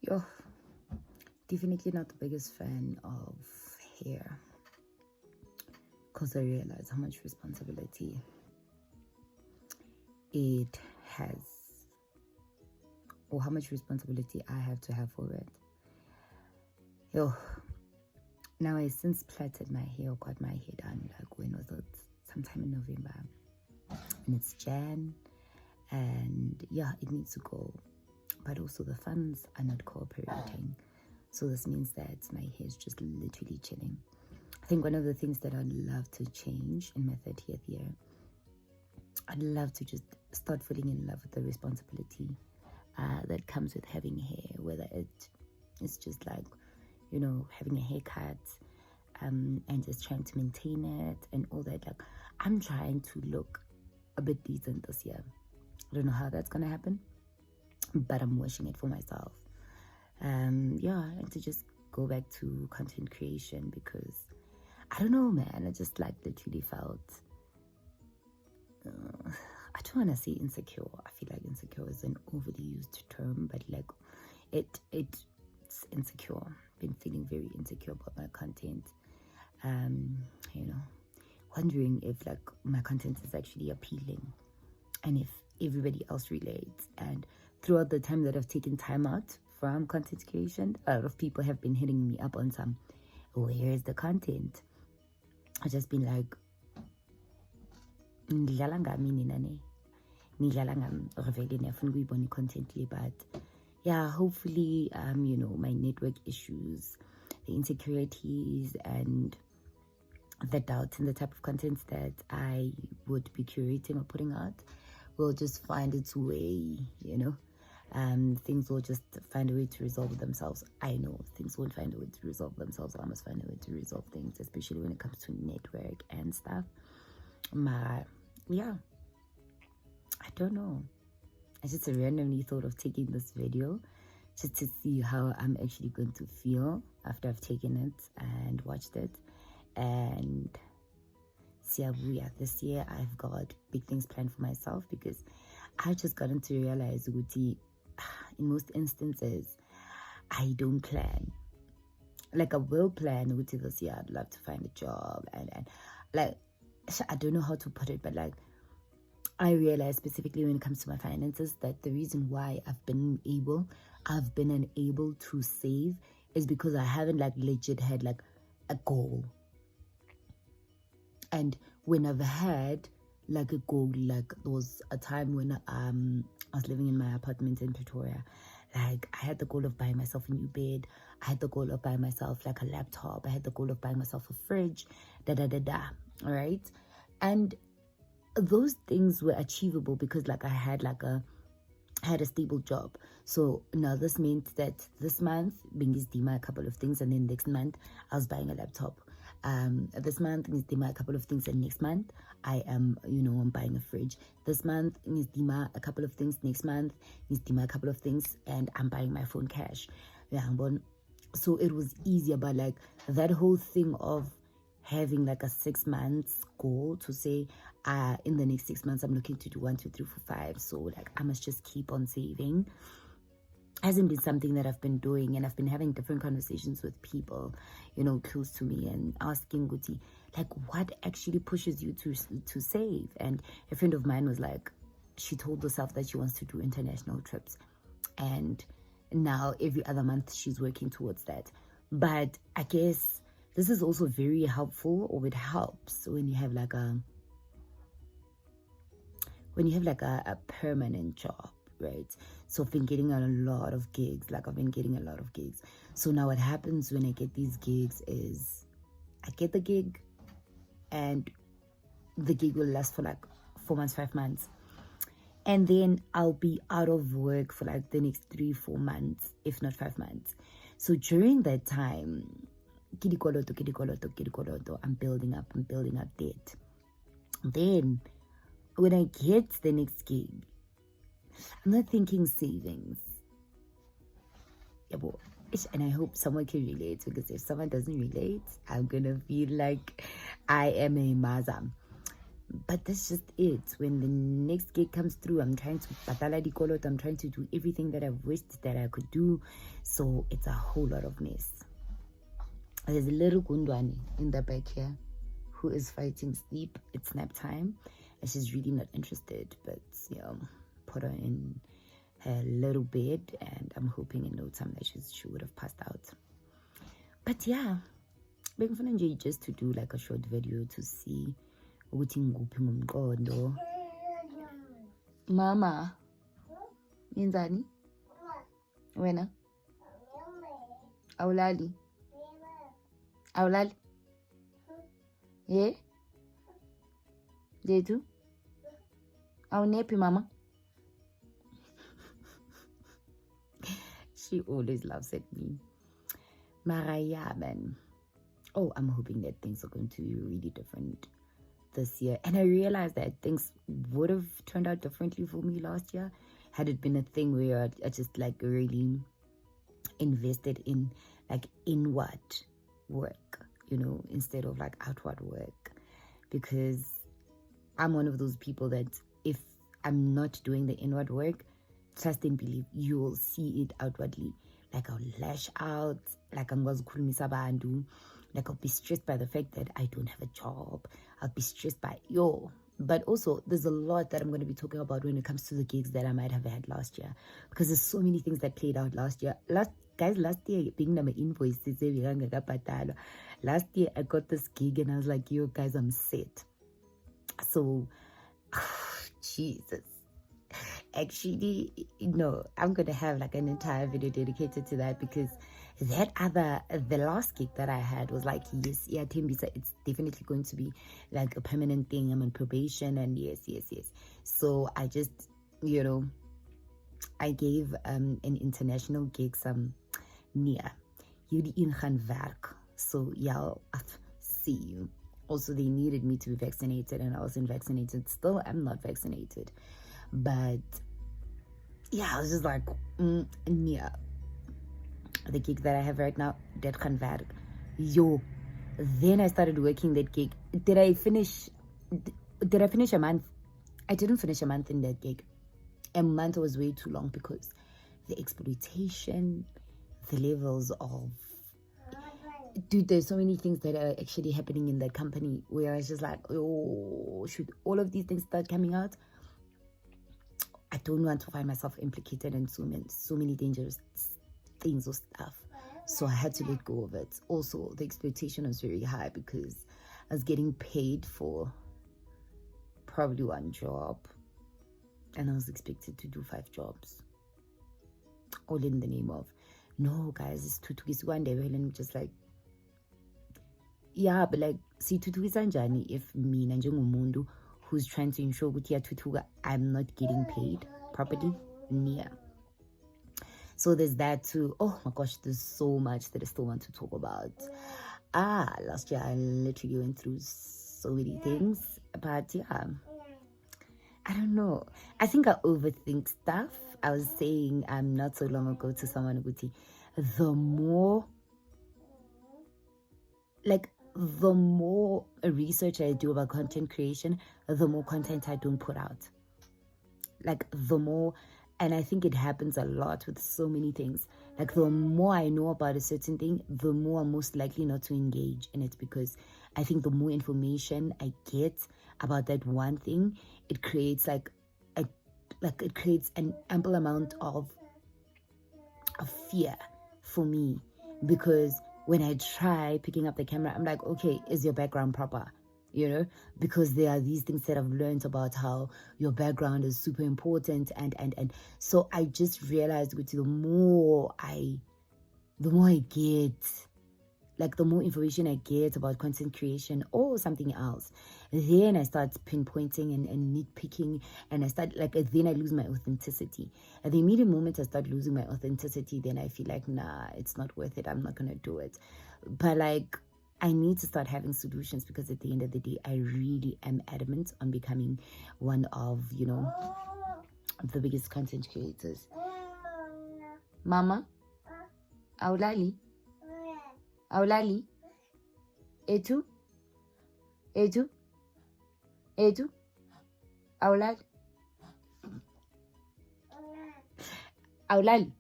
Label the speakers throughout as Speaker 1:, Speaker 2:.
Speaker 1: Yo, definitely not the biggest fan of hair, because I realize how much responsibility it has, or how much responsibility I have to have for it. Yo, now I since plaited my hair, or got my hair done, like when was it? Sometime in November, and it's Jan, and yeah, it needs to go, but also the funds are not cooperating. So this means that my hair is just literally chilling. I think one of the things that I'd love to change in my 30th year, I'd love to just start falling in love with the responsibility that comes with having hair, whether it's just like, you know, having a haircut, and just trying to maintain it and all that. Like, I'm trying to look a bit decent this year. I don't know how that's gonna happen, but I'm wishing it for myself. Yeah, and to just go back to content creation, because I don't know, man, I just like literally felt I don't want to say insecure. I feel like insecure is an overly used term, but like it's insecure. Been feeling very insecure about my content. You know, wondering if like my content is actually appealing, and if everybody else relates. And throughout the time that I've taken time out from content creation, a lot of people have been hitting me up on some, where is the content? I've just been like, nidlala ngami nina ne, nidlala ngami revealing afuna ukuyibona content le. But yeah, hopefully you know, my network issues, the insecurities, and the doubts in the type of content that I would be curating or putting out will just find its way, you know. Things will just find a way to resolve themselves. I know things will find a way to resolve themselves. I must find a way to resolve things, especially when it comes to network and stuff. Yeah, I don't know. I just randomly thought of taking this video just to see how I'm actually going to feel after I've taken it and watched it. And siyabuya, this year I've got big things planned for myself, because I just gotten to realize ukuthi in most instances I don't plan. Like, I will plan ukuthi this year I'd love to find a job, and like, I don't know how to put it, but like, I realize specifically when it comes to my finances that the reason why I've been unable to save is because I haven't like legit had like a goal. And when I've had like a goal, like there was a time when I was living in my apartment in Pretoria, like I had the goal of buying myself a new bed, I had the goal of buying myself like a laptop, I had the goal of buying myself a fridge, all right? And those things were achievable because like I had a stable job. So now this means that this month Bingi's Dima a couple of things, and then next month I was buying a laptop. This month Bingi's Dima a couple of things, and next month I am, you know, I'm buying a fridge. This month Bingi's Dima a couple of things, next month Bingi's Dima a couple of things, and I'm buying my phone cash. Yeah, so it was easier. But like that whole thing of having like a 6 months goal to say, in the next 6 months I'm looking to do 1, 2, 3, 4, 5, so like I must just keep on saving, hasn't been something that I've been doing. And I've been having different conversations with people, you know, close to me, and asking Guti, like, what actually pushes you to save? And a friend of mine was like, she told herself that she wants to do international trips, and now every other month she's working towards that. But I guess this is also very helpful, or it helps when you have like a permanent job, right? So I've been getting a lot of gigs. So now what happens when I get these gigs is I get the gig, and the gig will last for like 4 months, 5 months, and then I'll be out of work for like the next 3-4 months, if not 5 months. So during that time, I'm building up debt. Then when I get the next gig, I'm not thinking savings. And I hope someone can relate, because if someone doesn't relate, I'm gonna feel like I am a mazam. But that's just it. When the next gig comes through, I'm trying to patala dikolot, I'm trying to do everything that I've wished that I could do. So it's a whole lot of mess. There's a little Gundwani in the back here who is fighting sleep. It's nap time and she's really not interested, but put her in her little bed and I'm hoping in no time that she would have passed out. But yeah, being fun just to do like a short video to see Mama Minzani Wena Awulali yeah Detu Awunepi mama. She always laughs at me. Maraya man. Oh, I'm hoping that things are going to be really different this year. And I realized that things would have turned out differently for me last year had it been a thing where I just like really invested in like inward work, instead of like outward work. Because I'm one of those people that if I'm not doing the inward work, trust and believe, you will see it outwardly. Like I'll lash out, like I'm going to like I'll be stressed by the fact that I don't have a job. I'll be stressed by but also there's a lot that I'm going to be talking about when it comes to the gigs that I might have had last year, because there's so many things that played out last year. Last year being my invoices, last year I got this gig and I was like, yo guys, I'm set. So Jesus, actually, I'm gonna have like an entire video dedicated to that, because the last gig that I had was like, yes, yeah, Timbisa, it's definitely going to be like a permanent thing. I'm on probation, and yes. So I just, I gave an international gig some near Yudi in gaan werk. So yeah, see you. Also, they needed me to be vaccinated, and I wasn't vaccinated. Still, I'm not vaccinated. But yeah, I was just like, yeah. The gig that I have right now, that can work. Then I started working that gig. Did I finish a month? I didn't finish a month in that gig. A month was way too long, because the exploitation, the levels of, dude, there's so many things that are actually happening in that company where I was just like, should all of these things start coming out? I don't want to find myself implicated in so many dangerous things or stuff. So I had to let go of it. Also, the expectation was very high because I was getting paid for probably one job, and I was expected to do 5 jobs, all in the name of, no guys, it's tutukisiwa ndebele, and just like, yeah, but like, sithuthukisa njani if mina njengomuntu who's trying to ensure ukuthi iyathutuka, I'm not getting paid properly? Yeah. So there's that too. Oh my gosh, there's so much that I still want to talk about. Last year I literally went through so many things, but yeah, I don't know. I think I overthink stuff. I was saying not so long ago to someone, Guti, the more research I do about content creation, the more content I don't put out. Like the more, and I think it happens a lot with so many things. Like the more I know about a certain thing, the more I'm most likely not to engage in it, because I think the more information I get about that one thing, it creates it creates an ample amount of fear for me, because when I try picking up the camera, I'm like, okay, is your background proper? Because there are these things that I've learned about how your background is super important, and so I just realized with the more I get, like the more information I get about content creation or something else, then I start pinpointing and nitpicking, and I start then I lose my authenticity. At the immediate moment I start losing my authenticity, then I feel like, nah, it's not worth it, I'm not gonna do it. But like, I need to start having solutions, because at the end of the day, I really am adamant on becoming one of, the biggest content creators. Mama? Awulali? Awulali? Etu? Edu? Aulal? Aulal?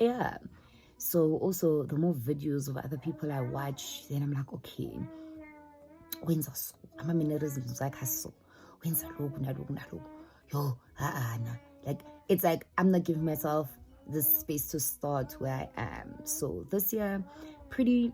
Speaker 1: Yeah. So also the more videos of other people I watch, then I'm like, okay, when's so? I'm a mannerisms like so. When's yo, nah. Like it's like I'm not giving myself the space to start where I am. So this year, pretty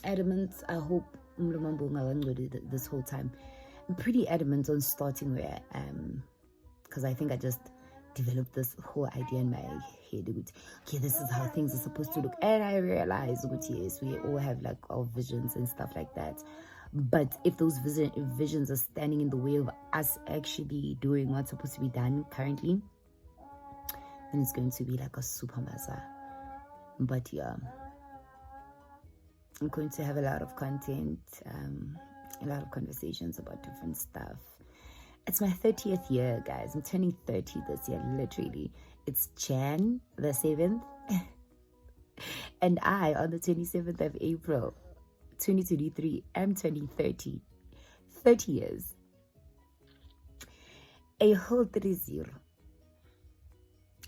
Speaker 1: adamant. I hope this whole time. I'm pretty adamant on starting where I am, because I think I just developed this whole idea in my head. Okay, this is how things are supposed to look, and I realize, yes, we all have like our visions and stuff like that. But if those visions are standing in the way of us actually doing what's supposed to be done currently, then it's going to be like a super massa. But yeah, I'm going to have a lot of content, a lot of conversations about different stuff. It's my 30th year, guys. I'm turning 30 this year, literally. It's Jan the 7th. And I, on the 27th of April, 2023, I'm turning 30. 30 years. A whole 30.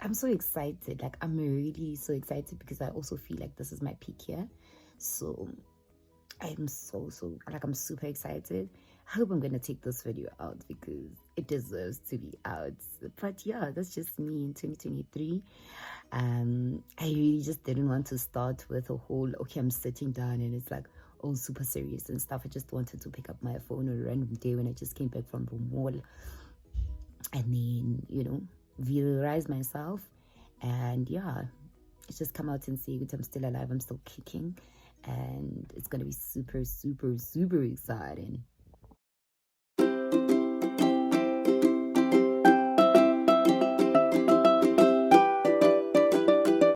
Speaker 1: I'm so excited. Like, I'm really so excited because I also feel like this is my peak year. So I'm I'm super excited. I hope I'm gonna take this video out because it deserves to be out. But yeah, that's just me in 2023. I really just didn't want to start with a whole, okay, I'm sitting down and it's like all super serious and stuff. I just wanted to pick up my phone on a random day when I just came back from the mall and then, videorize myself. And yeah, it's just come out and say I'm still alive, I'm still kicking, and it's gonna be super, super, super exciting.